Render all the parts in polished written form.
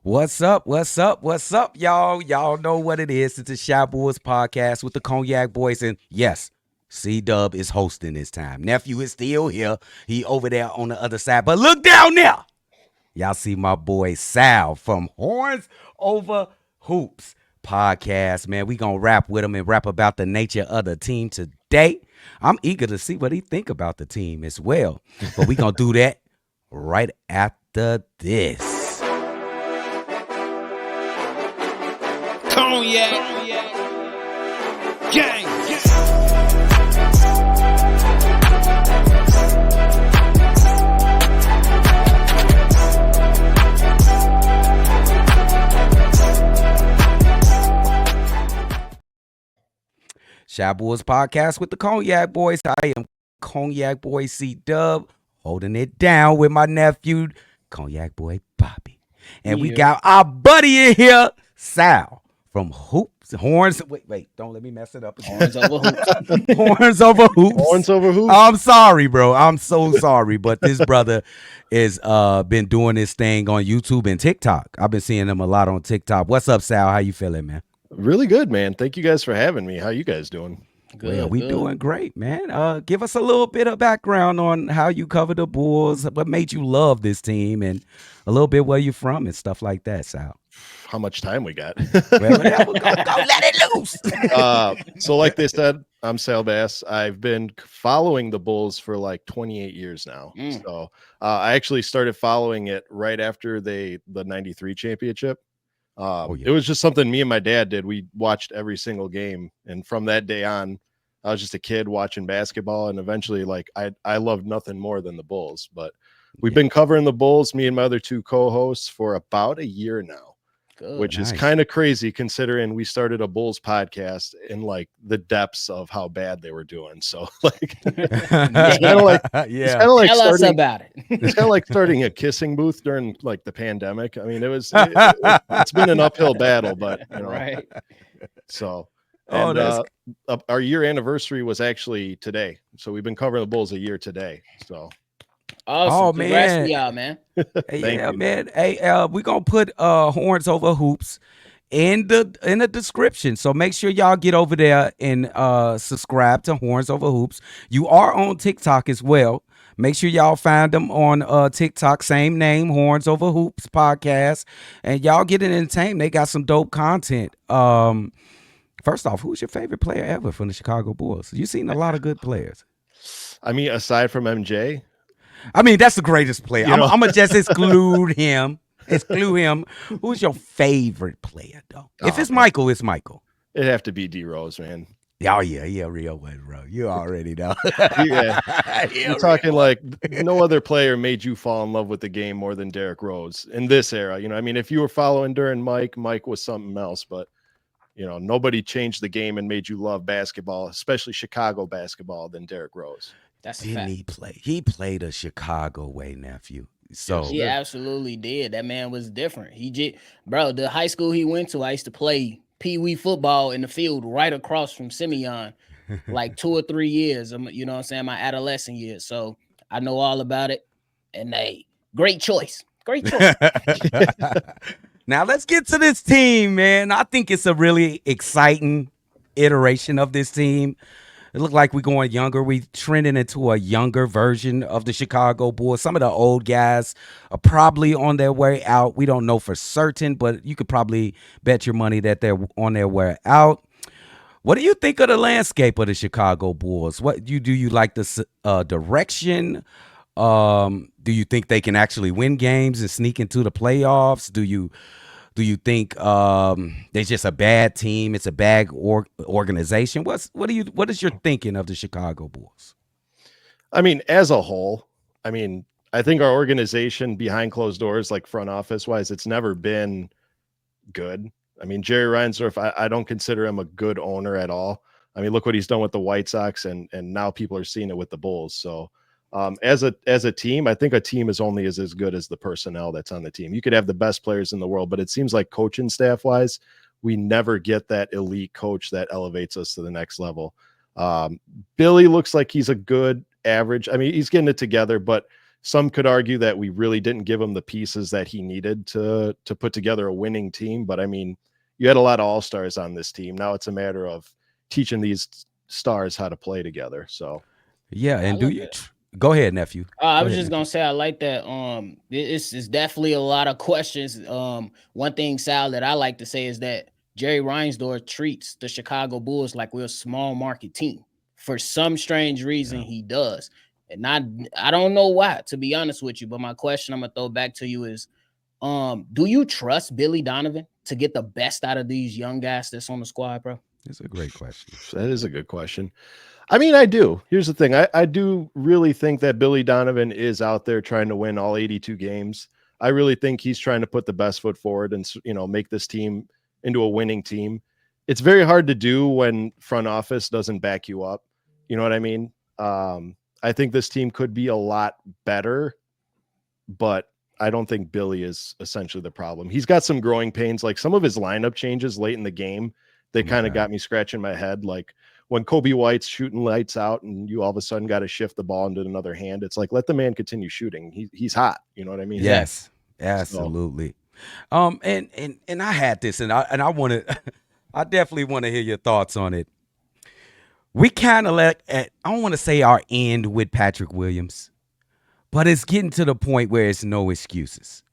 What's up? What's up? What's up, y'all? Y'all know what it is. It's the Shy Boys podcast with the Cognac Boys. And yes, CDubb is hosting this time. Nephew is still here. He over there on the other side. But look down there. Y'all see my boy Sal from Horns Over Hoops podcast, man. We gonna rap with him and rap about the nature of the team today. I'm eager to see what he think about the team as well. But we gonna do that right after this. Cognac gang. Shy Boys podcast with the Cognac Boys. I am Cognac Boy CDubb, holding it down with my nephew, Cognac Boy Bobby. And we got our buddy in here, Sal from Horns. Wait, don't let me mess it up again. Horns over hoops. Horns Over Hoops. Horns Over Hoops. I'm sorry, bro. I'm so sorry, but this brother is been doing this thing on YouTube and TikTok. I've been seeing him a lot on TikTok. What's up, Sal? How you feeling, man? Really good, man. Thank you guys for having me. How you guys doing? Good, Well, we good. doing great, man. Give us a little bit of background on how you cover the Bulls, what made you love this team, and a little bit where you're from and stuff like that, Sal. How much time we got? Well, go let it loose. So like they said, I'm Sal Bass. I've been following the Bulls for like 28 years now. So I actually started following it right after the 93 championship. It was just something me and my dad did. We watched every single game, and from that day on, I was just a kid watching basketball, and eventually like I loved nothing more than the Bulls. But we've been covering the Bulls, me and my other two co-hosts, for about a year now. Good. Which is Nice. kind of crazy considering we started a Bulls podcast in like the depths of how bad they were doing. So like it's kind of like Tell us starting, about it. it's kind of like starting a kissing booth during like the pandemic. I mean, it's been an uphill battle, but you know, Right. so Oh, and our year anniversary was actually today. So we've been covering the Bulls a year today. So Awesome. Oh, Congrats man. to y'all, man. Hey, yeah, you. man. Hey, we're gonna put Horns Over Hoops in the description. So make sure y'all get over there and subscribe to Horns Over Hoops. You are on TikTok as well. Make sure y'all find them on TikTok, same name, Horns Over Hoops podcast. And y'all get it entertained. They got some dope content. First off, who's your favorite player ever from the Chicago Bulls? You've seen a lot of good players. I mean, aside from MJ, I mean, that's the greatest player. You know? I'm gonna just exclude him. Who's your favorite player, though? If it's Michael, it's Michael. it'd have to be D Rose, man. Oh yeah, real one, bro. You already know. Yeah. You're talking like no other player made you fall in love with the game more than Derrick Rose in this era. You know, I mean, if you were following during Mike was something else, but you know, nobody changed the game and made you love basketball, especially Chicago basketball, than Derrick Rose. That's a Didn't fact. he play? He played a Chicago way, nephew. So He absolutely did. That man was different. Bro, the high school he went to, I used to play pee-wee football in the field right across from Simeon, like 2 or 3 years. You know what I'm saying? My adolescent years. So I know all about it. And great choice. Great choice. Now let's get to this team, man. I think it's a really exciting iteration of this team. It looked like we're going younger. We're trending into a younger version of the Chicago Bulls. Some of the old guys are probably on their way out. We don't know for certain, but you could probably bet your money that they're on their way out. What do you think of the landscape of the Chicago Bulls? Do you like the direction? Do you think they can actually win games and sneak into the playoffs? Do you think they're just a bad team? It's a bad organization. What is your thinking of the Chicago Bulls? I mean, as a whole, I mean, I think our organization behind closed doors, like front office wise, it's never been good. I mean, Jerry Reinsdorf, I don't consider him a good owner at all. I mean, look what he's done with the White Sox, and now people are seeing it with the Bulls. So as a team, I think a team is only as good as the personnel that's on the team. You could have the best players in the world, but it seems like coaching staff wise, we never get that elite coach that elevates us to the next level. Billy looks like he's a good average. I mean, he's getting it together, but Some could argue that we really didn't give him the pieces that he needed to put together a winning team. But I mean, you had a lot of all-stars on this team. Now it's a matter of teaching these stars how to play together. So Yeah, I and do love you that. go ahead, nephew? I Go was ahead, just nephew. gonna say I like that. It's definitely a lot of questions. One thing, Sal, that I like to say is that Jerry Reinsdorf treats the Chicago Bulls like we're a small market team. For some strange reason, Yeah. he does, and I don't know why, to be honest with you. But my question I'm gonna throw back to you is, do you trust Billy Donovan to get the best out of these young guys that's on the squad, bro? It's a great question. that is a good question. I mean, I do. Here's the thing. I do really think that Billy Donovan is out there trying to win all 82 games. I really think he's trying to put the best foot forward and, make this team into a winning team. It's very hard to do when front office doesn't back you up. You know what I mean? I think this team could be a lot better, but I don't think Billy is essentially the problem. He's got some growing pains, like some of his lineup changes late in the game. They Oh my kind of God. got me scratching my head. Like when Kobe White's shooting lights out and you all of a sudden got to shift the ball into another hand. It's like, let the man continue shooting. He's hot. You know what I mean? Exactly. Yes, So absolutely. And I had this, and I want to, I definitely want to hear your thoughts on it. We kind of let at I don't want to say our end with Patrick Williams, but it's getting to the point where it's no excuses.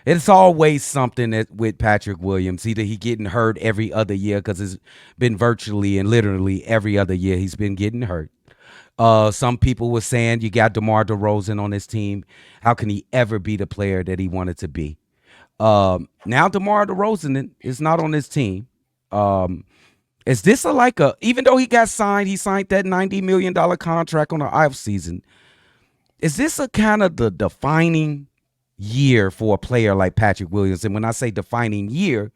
It's always something that with Patrick Williams. Either he getting hurt every other year because it's been virtually and literally every other year he's been getting hurt. Some people were saying you got DeMar DeRozan on this team. How can he ever be the player that he wanted to be? Now DeMar DeRozan is not on this team. Is this even though he signed that $90 million contract on the off season. Is this a kind of the defining year for a player like Patrick Williams? And when I say defining year,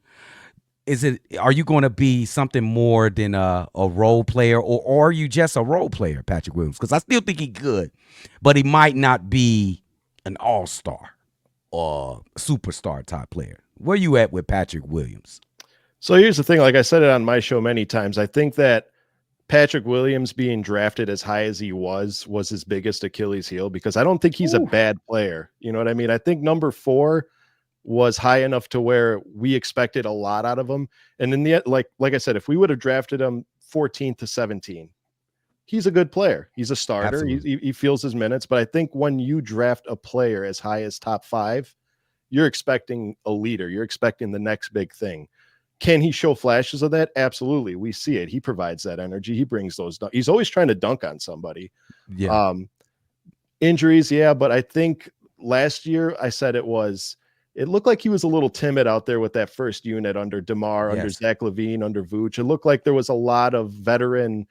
are you going to be something more than a role player, or are you just a role player, Patrick Williams? Because I still think he could, but he might not be an all-star or superstar type player. Where you at with Patrick Williams? So here's the thing. Like I said it on my show many times, I think that Patrick Williams being drafted as high as he was his biggest Achilles heel, because I don't think he's a bad player. You know what I mean? I think number 4 was high enough to where we expected a lot out of him. And in the like I said, if we would have drafted him 14 to 17, he's a good player. He's a starter. He feels his minutes. But I think when you draft a player as high as top 5, you're expecting a leader. You're expecting the next big thing. Can he show flashes of that? Absolutely. We see it. He provides that energy. He brings those. He's always trying to dunk on somebody. Yeah. Injuries. Yeah. But I think last year I said it looked like he was a little timid out there with that first unit under DeMar, under Zach LaVine, under Vooch. It looked like there was a lot of veteran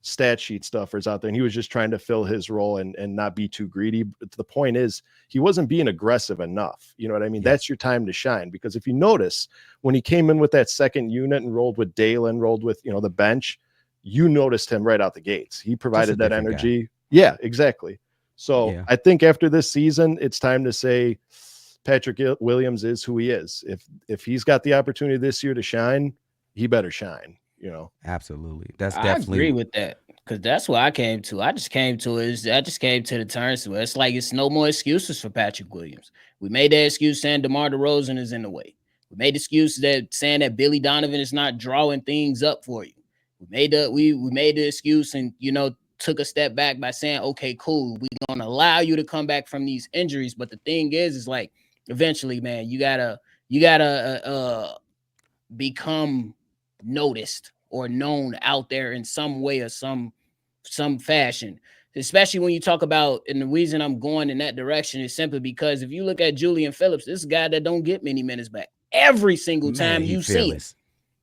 stat sheet stuffers out there, and he was just trying to fill his role and not be too greedy. But the point is, he wasn't being aggressive enough. You know what I mean? Yeah. That's your time to shine, because if you notice, when he came in with that second unit and rolled with Dalen, rolled with, the bench, you noticed him right out the gates. He provided that energy. Guy. Yeah, exactly. So I think after this season, it's time to say Patrick Williams is who he is. If he's got the opportunity this year to shine, he better shine. Absolutely. That's I definitely agree with that, because that's what I came to. I just came to the terms where it's like it's no more excuses for Patrick Williams. We made that excuse saying DeMar DeRozan is in the way. We made the excuse that saying that Billy Donovan is not drawing things up for you. We made the excuse and took a step back by saying, okay, cool, we're gonna allow you to come back from these injuries. But the thing is like eventually, man, you gotta become noticed or known out there in some way or some fashion, especially when you talk about, and the reason I'm going in that direction is simply because if you look at Julian Phillips, this guy that don't get many minutes back, every single time you see him,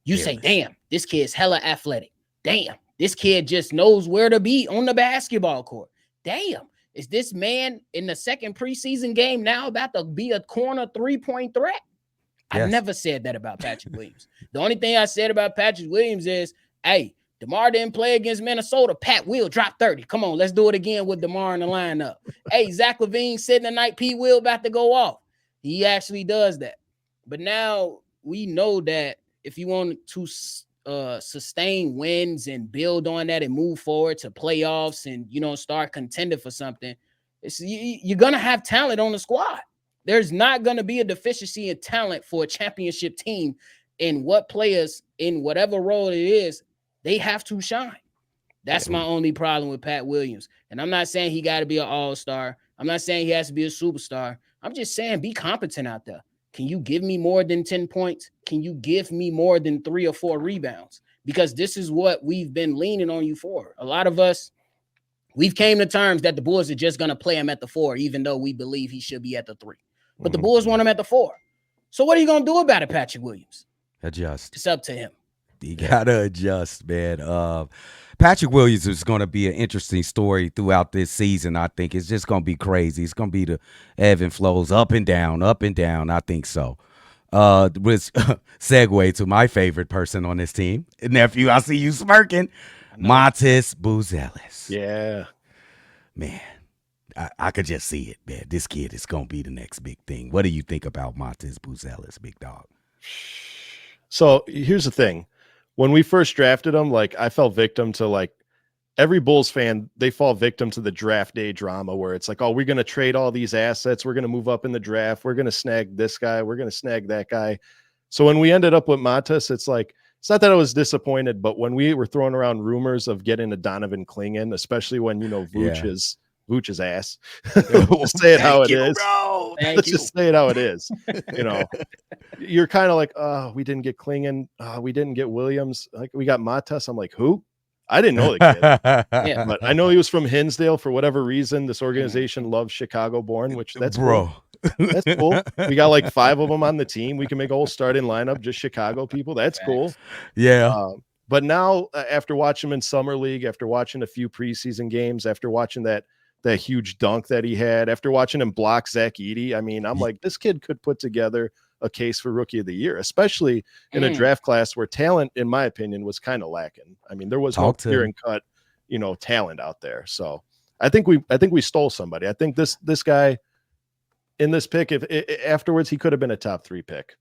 you say, damn, this kid's hella athletic. Damn, this kid just knows where to be on the basketball court. Damn, is this man in the second preseason game now about to be a corner 3-point threat? Yes. I never said that about Patrick Williams. The only thing I said about Patrick Williams is, hey, DeMar didn't play against Minnesota. Pat Will dropped 30. Come on, let's do it again with DeMar in the lineup. Hey, Zach LaVine sitting the night, P. Will about to go off. He actually does that. But now we know that if you want to sustain wins and build on that and move forward to playoffs and, start contending for something, You're going to have talent on the squad. There's not going to be a deficiency in talent for a championship team. And what players in whatever role it is, they have to shine. That's my only problem with Pat Williams. And I'm not saying he got to be an all-star. I'm not saying he has to be a superstar. I'm just saying be competent out there. Can you give me more than 10 points? Can you give me more than 3 or 4 rebounds? Because this is what we've been leaning on you for. A lot of us, we've came to terms that the Bulls are just going to play him at the 4, even though we believe he should be at the 3. But the Bulls want him at the 4. So what are you going to do about it, Patrick Williams? Adjust. It's up to him. You got to adjust, man. Patrick Williams is going to be an interesting story throughout this season. I think it's just going to be crazy. It's going to be the ebb and flows, up and down, up and down. I think so. With segue to my favorite person on this team, nephew. I see you smirking, Montes Buzelis. Yeah, man, I could just see it, man. This kid is going to be the next big thing. What do you think about Montes Buzelis, big dog? So here's the thing. When we first drafted him, like I fell victim to like every Bulls fan, they fall victim to the draft day drama where it's like, oh, we're going to trade all these assets. We're going to move up in the draft. We're going to snag this guy. We're going to snag that guy. So when we ended up with Montes, it's like, it's not that I was disappointed, but when we were throwing around rumors of getting a Donovan Clingan, especially when, you know, Vooch's ass, just say it how it is. Let's just say it how it is. You know, you're kind of like, oh, we didn't get Clingan. We didn't get Williams. Like we got Montes. I'm like, who? I didn't know the kid, but I know he was from Hinsdale for whatever reason. This organization loves Chicago-born, which that's cool. That's cool. We got like 5 of them on the team. We can make a whole starting lineup, just Chicago people. That's cool. Yeah. But now, after watching him in summer league, after watching a few preseason games, after watching that huge dunk that he had, after watching him block Zach Edey, I mean, I'm like, this kid could put together a case for rookie of the year, especially in a draft class where talent, in my opinion, was kind of lacking. I mean, there was no clear and cut, you know, talent out there. So I think we stole somebody. I think this guy in this pick, if afterwards he could have been a top 3 pick.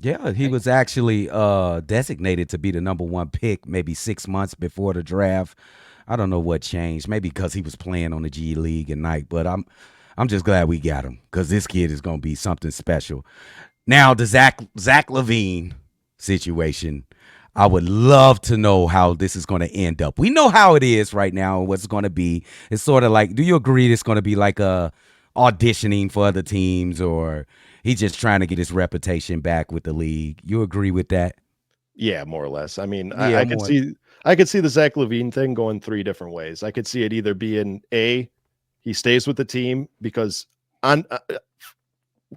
Yeah, he was actually designated to be the number 1 pick maybe 6 months before the draft. I don't know what changed. Maybe because he was playing on the G League at night. But I'm just glad we got him because this kid is going to be something special. Now, the Zach LaVine situation, I would love to know how this is going to end up. We know how it is right now and what's going to be. It's sort of like, do you agree it's going to be like a auditioning for other teams, or he's just trying to get his reputation back with the league? You agree with that? Yeah, more or less. I mean, I could see the Zach LaVine thing going 3 different ways. I could see it either being he stays with the team because on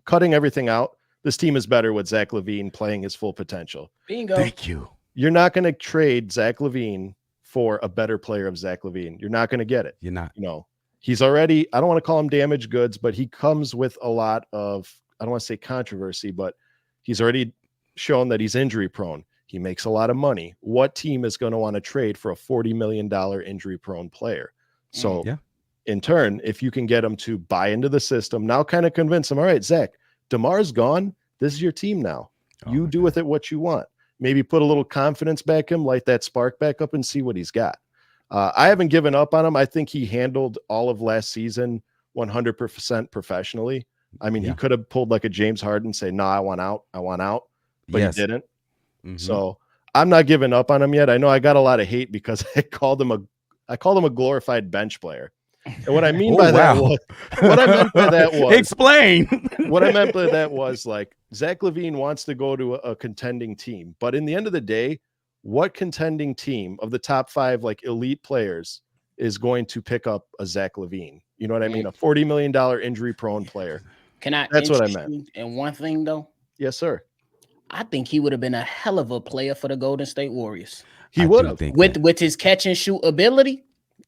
cutting everything out, this team is better with Zach LaVine playing his full potential. Bingo. Thank you. You're not going to trade Zach LaVine for a better player of Zach LaVine. You're not going to get it. You're not. You know, he's already, I don't want to call him damaged goods, but he comes with a lot of, I don't want to say controversy, but he's already shown that he's injury prone. He makes a lot of money. What team is going to want to trade for a $40 million injury prone player? So in turn, if you can get him to buy into the system, now kind of convince him, all right, Zach, DeMar's gone. This is your team now. You do with it what you want. Maybe put a little confidence back in him, light that spark back up and see what he's got. I haven't given up on him. I think he handled all of last season 100% professionally. I mean, he could have pulled like a James Harden and say, no, I want out, but he didn't. Mm-hmm. So I'm not giving up on him yet. I know I got a lot of hate because I called him a glorified bench player. And what I mean by that was, what I meant by that was, explain. What I meant by that was like Zach LaVine wants to go to a contending team, but in the end of the day, what contending team of the top 5 like elite players is going to pick up a Zach LaVine? You know what I mean? A $40 million injury prone player. That's what I meant. And one thing though. Yes, sir. I think he would have been a hell of a player for the Golden State Warriors. He would have with his catch and shoot ability.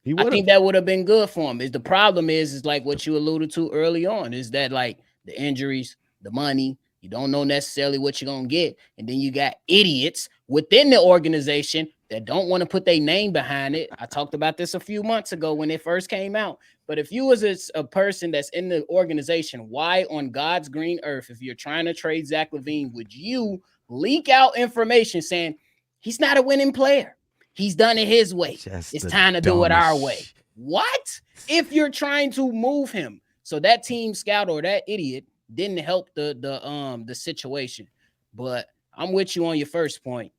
I think that would have been good for him. The problem is like what you alluded to early on, is that like the injuries, the money, you don't know necessarily what you're going to get. And then you got idiots within the organization that don't want to put their name behind it. I talked about this a few months ago when it first came out. But if you was a person that's in the organization, why on God's green earth, if you're trying to trade Zach LaVine, would you leak out information saying he's not a winning player? He's done it his way. It's time to do it our way. What? If you're trying to move him. So that team scout or that idiot didn't help the situation. But I'm with you on your first point.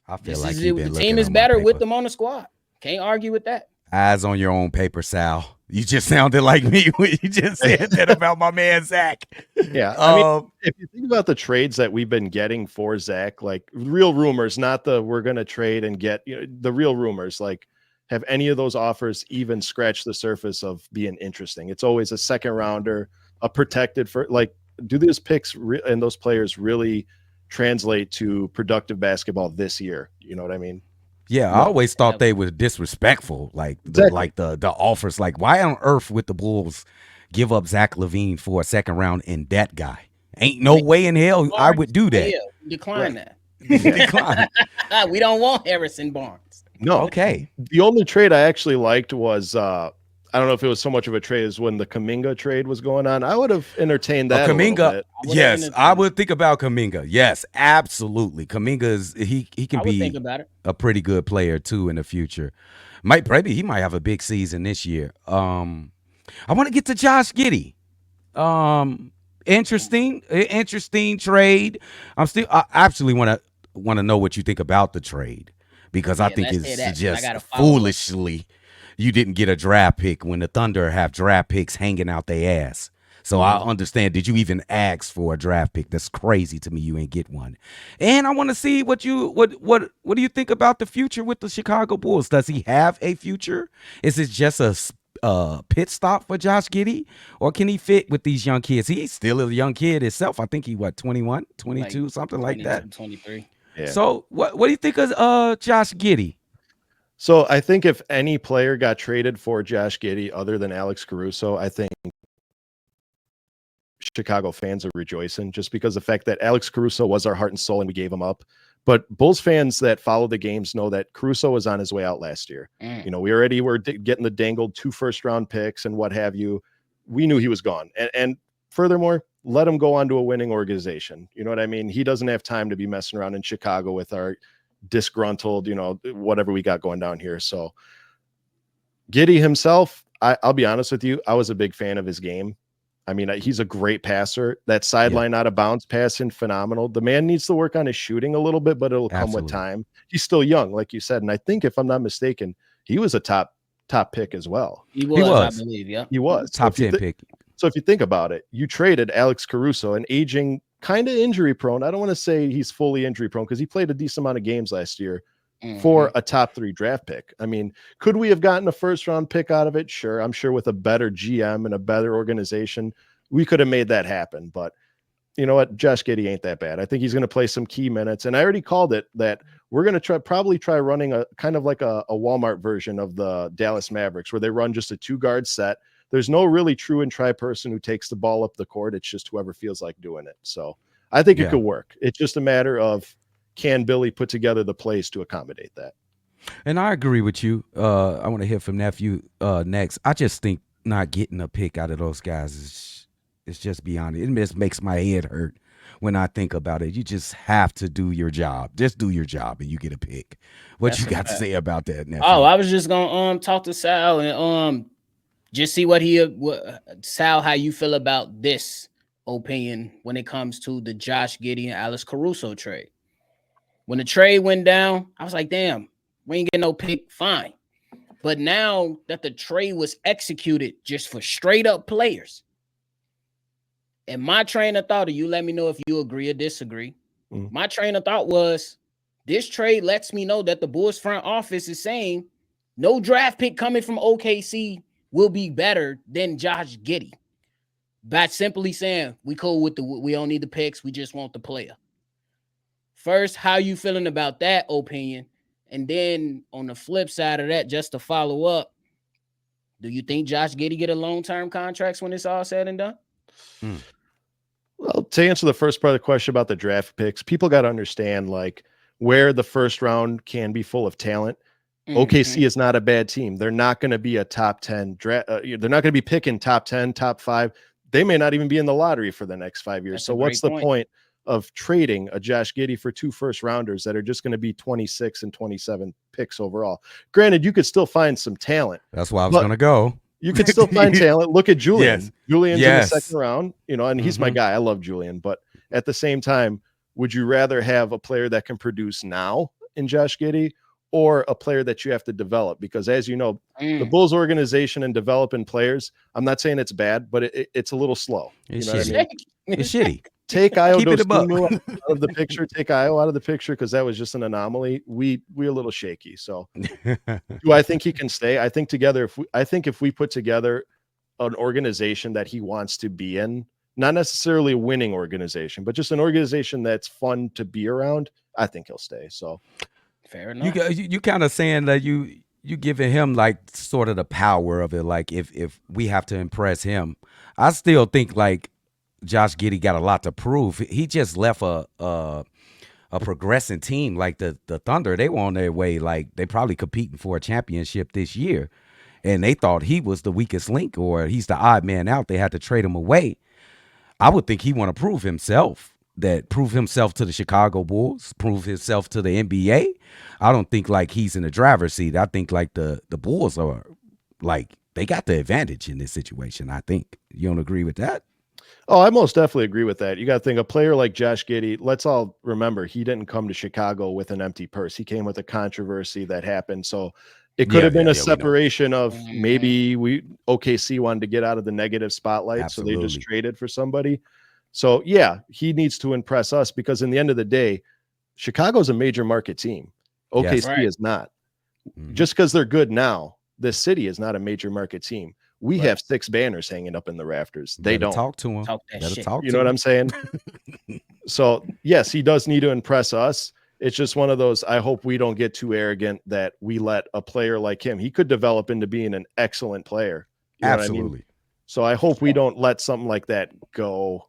I feel This like is you've it. been The looking team is on my better with paper. them on the squad. Can't argue with that. Eyes on your own paper, Sal. You just sounded like me when you just said that about my man Zach. Yeah, I mean, if you think about the trades that we've been getting for Zach, like real rumors, not the we're going to trade and get, the real rumors, like have any of those offers even scratched the surface of being interesting? It's always a second rounder, a protected for like, do those picks and those players really translate to productive basketball this year? You know what I mean? Yeah, I always thought they were disrespectful. Like the offers. Like, why on earth would the Bulls give up Zach LaVine for a second round and that guy? Ain't no way in hell I would do that. Yeah, decline that. Decline. We don't want Harrison Barnes. No. Okay. The only trade I actually liked was I don't know if it was so much of a trade as when the Kuminga trade was going on. I would have entertained that. Kuminga, yes, I would think about Kuminga. Yes, absolutely. Kuminga is he can be think about it. A pretty good player too in the future. He might have a big season this year. I want to get to Josh Giddy. Interesting trade. I actually want to know what you think about the trade because I think it's just foolishly. You didn't get a draft pick when the Thunder have draft picks hanging out their ass. So I understand. Did you even ask for a draft pick? That's crazy to me. You ain't get one. And I want to see what do you think about the future with the Chicago Bulls? Does he have a future? Is it just a pit stop for Josh Giddy, or can he fit with these young kids? He's still a young kid himself. I think he 21, 22, like something like that. 23. Yeah. So what do you think of Josh Giddy? So I think if any player got traded for Josh Giddy other than Alex Caruso, I think Chicago fans are rejoicing just because the fact that Alex Caruso was our heart and soul and we gave him up. But Bulls fans that follow the games know that Caruso was on his way out last year. We already were getting the dangled 2 first-round picks and what have you. We knew he was gone. And furthermore, let him go on to a winning organization. You know what I mean? He doesn't have time to be messing around in Chicago with our disgruntled, whatever we got going down here. So Giddy himself, I'll be honest with you, I was a big fan of his game. I mean, he's a great passer. That sideline out of bounds passing, phenomenal. The man needs to work on his shooting a little bit, but it'll come with time. He's still young, like you said. And I think, if I'm not mistaken, he was a top pick as well. He was. I believe, yeah. He was. Top 10 pick. So if you think about it, you traded Alex Caruso, an aging, kind of injury prone. I don't want to say he's fully injury prone because he played a decent amount of games last year for a top 3 draft pick. I mean, could we have gotten a first round pick out of it? Sure. I'm sure with a better GM and a better organization, we could have made that happen. But you know what? Josh Giddy ain't that bad. I think he's going to play some key minutes. And I already called it that we're going to probably try running a kind of like a Walmart version of the Dallas Mavericks where they run just a 2-guard set. There's no really true and try person who takes the ball up the court. It's just whoever feels like doing it. So I think it could work. It's just a matter of, can Billy put together the plays to accommodate that? And I agree with you. I want to hear from Nephew next. I just think not getting a pick out of those guys is just beyond it. It just makes my head hurt when I think about it. You just have to do your job. Just do your job and you get a pick. What you got to say about that, Nephew? Oh, I was just gonna talk to Sal and just see Sal, how you feel about this opinion when it comes to the Josh Giddy and Alex Caruso trade. When the trade went down, I was like, damn, we ain't getting no pick, fine. But now that the trade was executed just for straight up players, and my train of thought, you let me know if you agree or disagree. My train of thought was, this trade lets me know that the Bulls front office is saying no draft pick coming from OKC will be better than Josh Giddy. By simply saying, we don't need the picks, we just want the player. First, how you feeling about that opinion? And then on the flip side of that, just to follow up, do you think Josh Giddy get a long-term contract when it's all said and done? Well, to answer the first part of the question about the draft picks, people got to understand like where the first round can be full of talent. OKC is not a bad team. They're not going to be a top 10 draft. They're not going to be picking top 10, top 5. They may not even be in the lottery for the next 5 years. So what's the point of trading a Josh Giddy for 2 first-rounders that are just going to be 26 and 27 picks overall. Granted, you could still find some talent. That's why I was going to go. You could still find talent. Look at Julian. Yes. Julian's in the second Yes. round, and he's my guy. I love Julian. But at the same time, would you rather have a player that can produce now in Josh Giddy or a player that you have to develop? Because as you know, the Bulls organization and developing players, I'm not saying it's bad, but it's a little slow. It's You know shitty. what I mean? It's shitty. Take Io Keep it a buck. out of the picture. Take Io out of the picture because that was just an anomaly. We're a little shaky. So do I think he can stay? I think if we put together an organization that he wants to be in, not necessarily a winning organization, but just an organization that's fun to be around, I think he'll stay. So fair enough. You kind of saying that you giving him like sort of the power of it. Like if we have to impress him, I still think like Josh Giddy got a lot to prove. He just left a progressing team like the Thunder. They were on their way. Like they probably competing for a championship this year. And they thought he was the weakest link or he's the odd man out. They had to trade him away. I would think he want to prove himself to the Chicago Bulls, prove himself to the NBA. I don't think like he's in the driver's seat. I think like the Bulls are like they got the advantage in this situation. I think you don't agree with that. Oh, I most definitely agree with that. You got to think a player like Josh Giddy, let's all remember he didn't come to Chicago with an empty purse. He came with a controversy that happened. So it could have been a separation of maybe OKC wanted to get out of the negative spotlight. Absolutely. So they just traded for somebody. So yeah, he needs to impress us because in the end of the day, Chicago's a major market team. OKC is not. Just because they're good now, this city is not a major market team. We have 6 banners hanging up in the rafters. They don't talk to him. You know what I'm saying? So yes, he does need to impress us. It's just one of those, I hope we don't get too arrogant that we let a player like him, he could develop into being an excellent player. You know Absolutely. what I mean? So I hope we don't let something like that go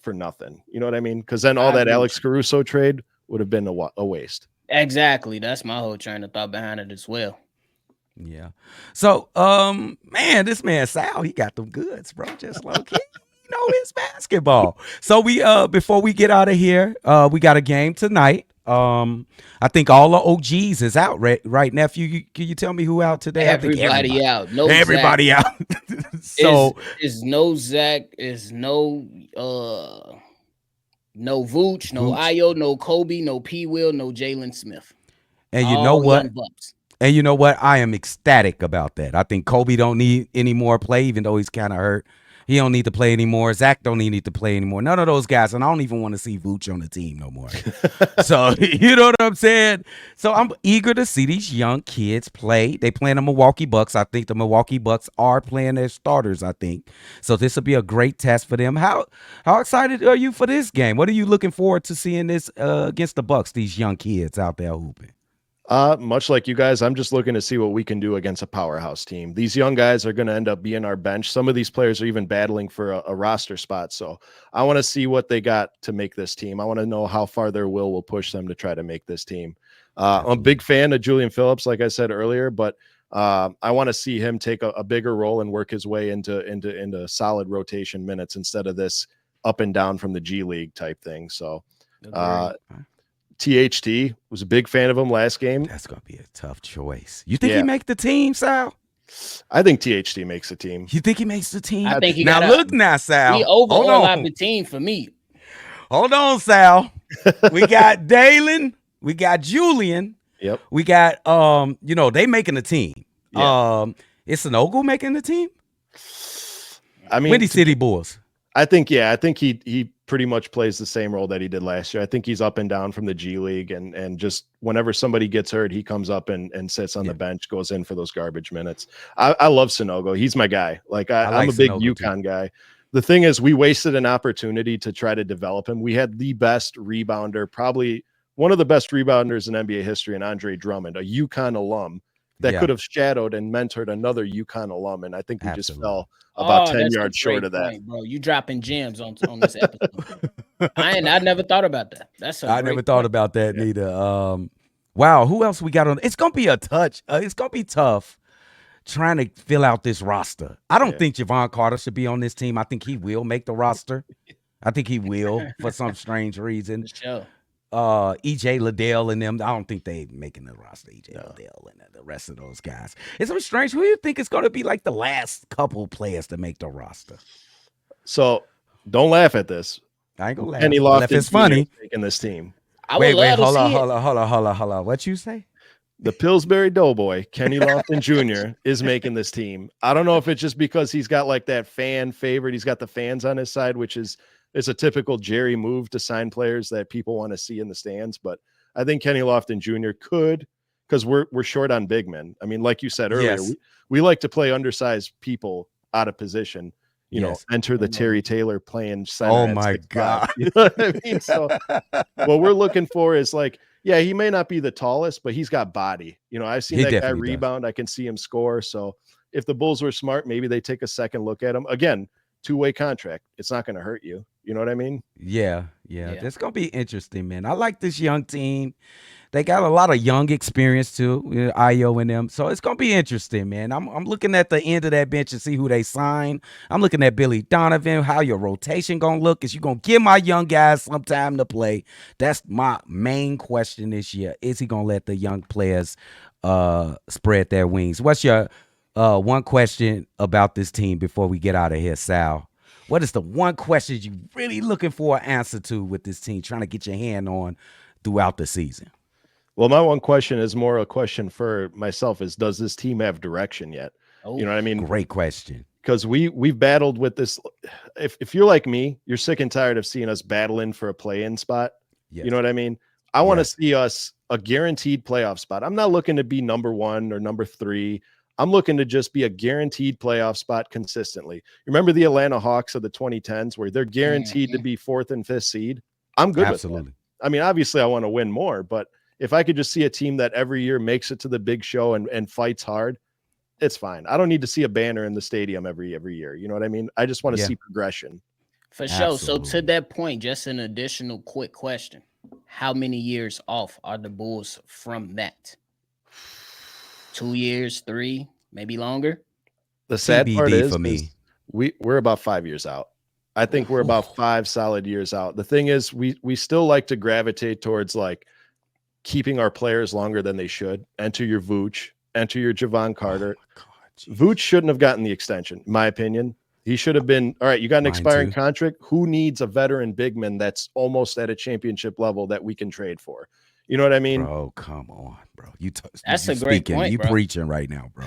for nothing. You know what I mean? Because then all that Alex Caruso trade would have been a waste. Exactly. That's my whole train of thought behind it as well. Yeah. So, man, this man Sal, he got them goods, bro. Just low key, his basketball. So we, before we get out of here, we got a game tonight. I think all the OGs is out right nephew. Can you tell me who out today? Everybody out. No, everybody Zach. out. So is no Zach. Is no no Vooch, no Io, no Kobe, no P. Will, no Jalen Smith. And you know what? And you know what? I am ecstatic about that. I think Kobe don't need any more play, even though he's kind of hurt. He don't need to play anymore. Zach don't need to play anymore. None of those guys. And I don't even want to see Vooch on the team no more. So, you know what I'm saying? So I'm eager to see these young kids play. They playing the Milwaukee Bucks. I think the Milwaukee Bucks are playing their starters, I think. So this will be a great test for them. How excited are you for this game? What are you looking forward to seeing this against the Bucks, these young kids out there hooping? Much like you guys, I'm just looking to see what we can do against a powerhouse team. These young guys are going to end up being our bench. Some of these players are even battling for a roster spot. So I want to see what they got to make this team. I want to know how far their will push them to try to make this team. I'm a big fan of Julian Phillips, like I said earlier, but I want to see him take a bigger role and work his way into solid rotation minutes instead of this up and down from the G League type thing. So, THT was a big fan of him last game. That's gonna be a tough choice. You think he make the team, Sal? I think THT makes the team. You think he makes the team? I think he now look now, Sal. He overall the team for me. Hold on, Sal. We got Dalen. We got Julian. Yep. We got they making the team. Yeah. Is Sanogo making the team? I mean, Windy City Bulls. I think he pretty much plays the same role that he did last year. I think he's up and down from the G League and just whenever somebody gets hurt, he comes up and sits on the bench, goes in for those garbage minutes. I love Sanogo. He's my guy. I'm a big UConn guy. The thing is, we wasted an opportunity to try to develop him. We had the best rebounder, probably one of the best rebounders in NBA history, and Andre Drummond, a UConn alum that could have shadowed and mentored another UConn alum. And I think we just fell about 10 yards short of that. Bro, you dropping gems on this episode. I never thought about that. I never thought about that neither. Wow, who else we got on? It's gonna be it's gonna be tough trying to fill out this roster. I don't think Javon Carter should be on this team. I think he will make the roster. I think he will for some strange reason. For sure. EJ Liddell and them. I don't think they making the roster. EJ Liddell and the rest of those guys. It's so strange. Who do you think is going to be like the last couple players to make the roster? So don't laugh at this. I ain't gonna laugh. Kenny Laugh Lofton is funny. making this team. I would love to see it. Hold on. What you say? The Pillsbury Doughboy, Kenny Lofton Jr., is making this team. I don't know if it's just because he's got like that fan favorite. He's got the fans on his side, which is a typical Jerry move to sign players that people want to see in the stands. But I think Kenny Lofton Jr. could, because we're short on big men. I mean, like you said earlier, we like to play undersized people out of position. You know, enter the Terry Taylor playing center. Oh my God. You know what I mean? So what we're looking for is like, yeah, he may not be the tallest, but he's got body. You know, I've seen that guy rebound. I can see him score. So if the Bulls were smart, maybe they take a second look at him. Again, two-way contract. It's not going to hurt you. You know what I mean? Yeah. That's going to be interesting, man. I like this young team. They got a lot of young experience too, Io and them. So it's going to be interesting, man. I'm looking at the end of that bench and see who they sign. I'm looking at Billy Donovan, how your rotation going to look. Is you going to give my young guys some time to play? That's my main question this year. Is he going to let the young players spread their wings? What's your one question about this team before we get out of here, Sal? What is the one question you really looking for an answer to with this team, trying to get your hand on throughout the season? Well, my one question is more a question for myself is, does this team have direction yet? Oh, you know what I mean? Great question. Because we've battled with this. If you're like me, you're sick and tired of seeing us battling for a play-in spot. Yes. You know what I mean? I want to see us a guaranteed playoff spot. I'm not looking to be number 1 or number 3. I'm looking to just be a guaranteed playoff spot consistently. Remember the Atlanta Hawks of the 2010s where they're guaranteed to be 4th and 5th seed? I'm good with that. I mean, obviously I want to win more, but if I could just see a team that every year makes it to the big show and fights hard, it's fine. I don't need to see a banner in the stadium every year. You know what I mean? I just want to see progression. For sure. So to that point, just an additional quick question. How many years off are the Bulls from that? 2 years, 3, maybe longer? The sad part is for me, we're about 5 years out. I think we're about 5 solid years out. The thing is, we still like to gravitate towards like keeping our players longer than they should. Enter your Vooch, enter your Javon Carter. Oh Vooch shouldn't have gotten the extension, in my opinion. He should have been, all right, you got an expiring contract. Who needs a veteran big man that's almost at a championship level that we can trade for? You know what I mean? Bro, come on, bro. That's a great point, You bro. preaching right now, bro.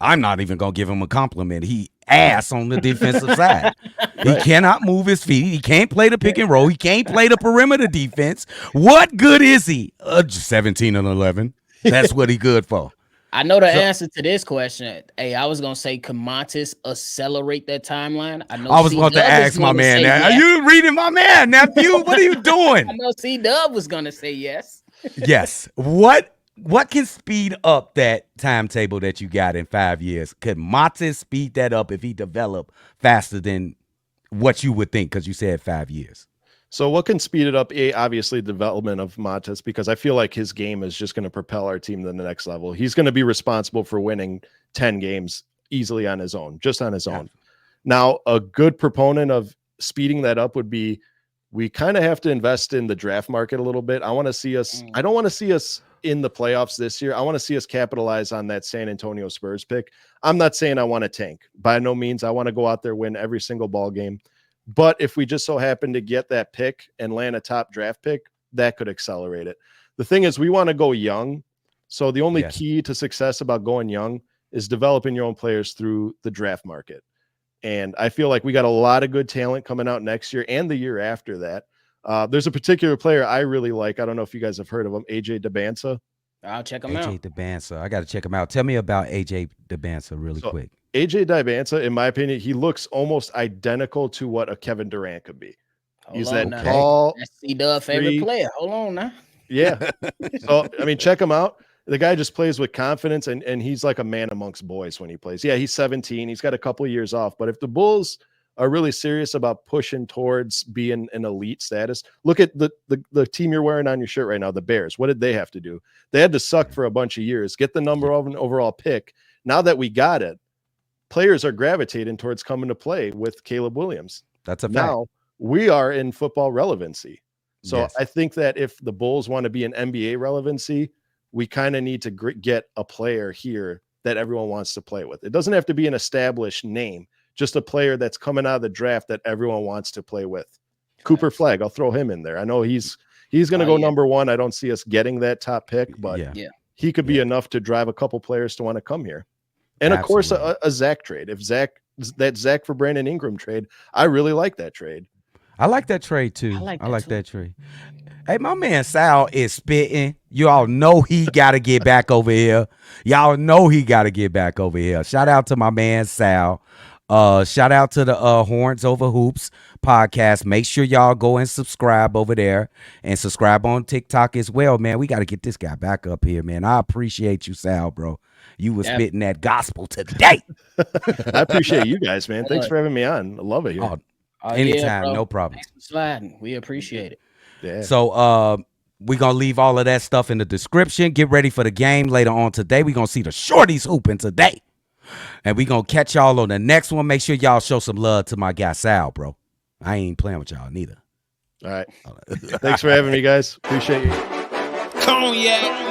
I'm not even going to give him a compliment. He ass on the defensive side. He cannot move his feet. He can't play the pick and roll. He can't play the perimeter defense. What good is he? 17 and 11. That's what he good for. I know the answer to this question. Hey, I was gonna say, can Montes accelerate that timeline? I was about to ask my man. Now, are you reading my man, nephew? What are you doing? I know CDubb was gonna say yes. Yes. What can speed up that timetable that you got in 5 years? Could Montes speed that up if he developed faster than what you would think? Because you said 5 years. So what can speed it up? Obviously, development of Montes, because I feel like his game is just going to propel our team to the next level. He's going to be responsible for winning 10 games easily on his own, just on his own. Now, a good proponent of speeding that up would be, we kind of have to invest in the draft market a little bit. I want to see us. I don't want to see us in the playoffs this year. I want to see us capitalize on that San Antonio Spurs pick. I'm not saying I want to tank. By no means. I want to go out there, win every single ball game. But if we just so happen to get that pick and land a top draft pick, that could accelerate it. The thing is, we want to go young. So the only key to success about going young is developing your own players through the draft market. And I feel like we got a lot of good talent coming out next year and the year after that. There's a particular player I really like. I don't know if you guys have heard of him, AJ DeBansa. I'll check him out. AJ DeBansa. I got to check him out. Tell me about AJ DeBansa really quick. AJ DeBansa, in my opinion, he looks almost identical to what a Kevin Durant could be. He's that tall. That's CDubb favorite player. Hold on now. Yeah. So, I mean, check him out. The guy just plays with confidence, and he's like a man amongst boys when he plays. Yeah, he's 17. He's got a couple of years off. But if the Bulls are really serious about pushing towards being an elite status, look at the team you're wearing on your shirt right now, the Bears. What did they have to do? They had to suck for a bunch of years, get the number of an overall pick. Now that we got it, players are gravitating towards coming to play with Caleb Williams. That's a fact. Now we are in football relevancy. So Yes. I think that if the Bulls want to be an NBA relevancy, we kind of need to get a player here that everyone wants to play with. It doesn't have to be an established name, just a player that's coming out of the draft that everyone wants to play with. Cooper Flag, I'll throw him in there. I know he's going to go number one. I don't see us getting that top pick, but he could be enough to drive a couple players to want to come here. And of course, a Zach trade. If that Zach for Brandon Ingram trade, I really like that trade. I like that trade too. I like that trade. Hey, my man Sal is spitting. You all know he got to get back over here. Y'all know he got to get back over here. Shout out to my man Sal. Shout out to the Horns Over Hoops podcast. Make sure y'all go and subscribe over there and subscribe on TikTok as well, man. We got to get this guy back up here, man. I appreciate you, Sal, bro. You was spitting that gospel today. I appreciate you guys, man. Thanks for having me on. I love it here. Anytime, no problem. Thanks for sliding. We appreciate it. Yeah. So we're going to leave all of that stuff in the description. Get ready for the game later on today. We're going to see the shorties hooping today. And we're going to catch y'all on the next one. Make sure y'all show some love to my guy Sal, bro. I ain't playing with y'all neither. All right. Thanks for having me, guys. Appreciate you. Cognac.